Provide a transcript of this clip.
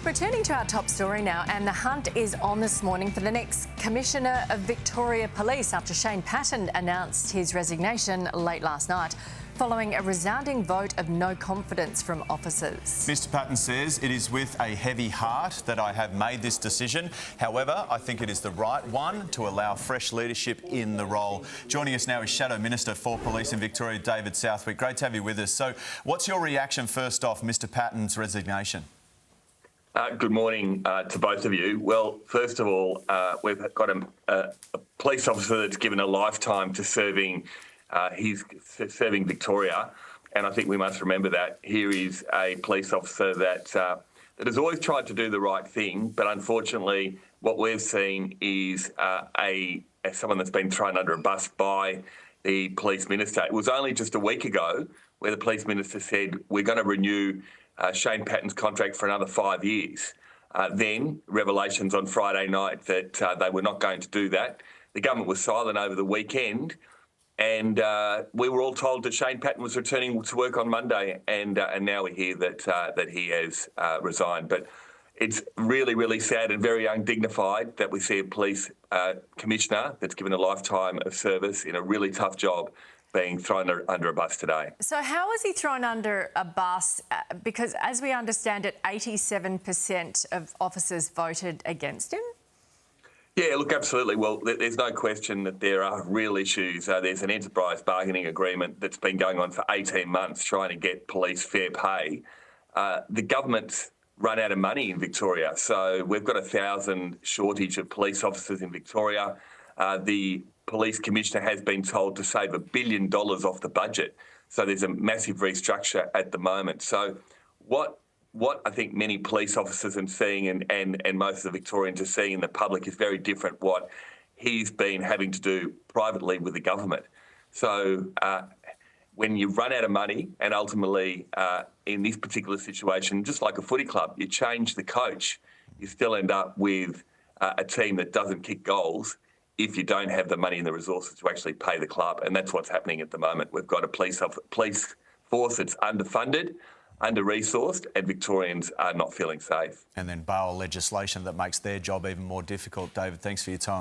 Returning to our top story now, and the hunt is on this morning for the next Commissioner of Victoria Police after Shane Patton announced his resignation late last night following a resounding vote of no confidence from officers. Mr Patton says, "It is with a heavy heart that I have made this decision. However, I think it is the right one to allow fresh leadership in the role." Joining us now is Shadow Minister for Police in Victoria, David Southwick. Great to have you with us. So what's your reaction first off, Mr Patton's resignation? Good morning to both of you. Well, first of all, we've got a police officer that's given a lifetime to serving Victoria, and I think we must remember that. Here is a police officer that has always tried to do the right thing, but unfortunately what we've seen is someone that's been thrown under a bus by the police minister. It was only just a week ago where the police minister said, we're going to renew Shane Patton's contract for another 5 years. Then revelations on Friday night that they were not going to do that. The government was silent over the weekend, and we were all told that Shane Patton was returning to work on Monday, and now we hear that he has resigned. But it's really, really sad and very undignified that we see a police commissioner that's given a lifetime of service in a really tough job being thrown under a bus today. So how was he thrown under a bus? Because as we understand it, 87% of officers voted against him? Yeah, look, absolutely. Well, there's no question that there are real issues. There's an enterprise bargaining agreement that's been going on for 18 months trying to get police fair pay. The government's run out of money in Victoria, so we've got 1,000 shortage of police officers in Victoria. The police commissioner has been told to save $1 billion off the budget. So there's a massive restructure at the moment. So what I think many police officers are seeing and most of the Victorians are seeing in the public is very different what he's been having to do privately with the government. So when you run out of money and ultimately in this particular situation, just like a footy club, you change the coach, you still end up with a team that doesn't kick goals if you don't have the money and the resources to actually pay the club. And that's what's happening at the moment. We've got a police force that's underfunded, under-resourced, and Victorians are not feeling safe. And then bail legislation that makes their job even more difficult. David, thanks for your time.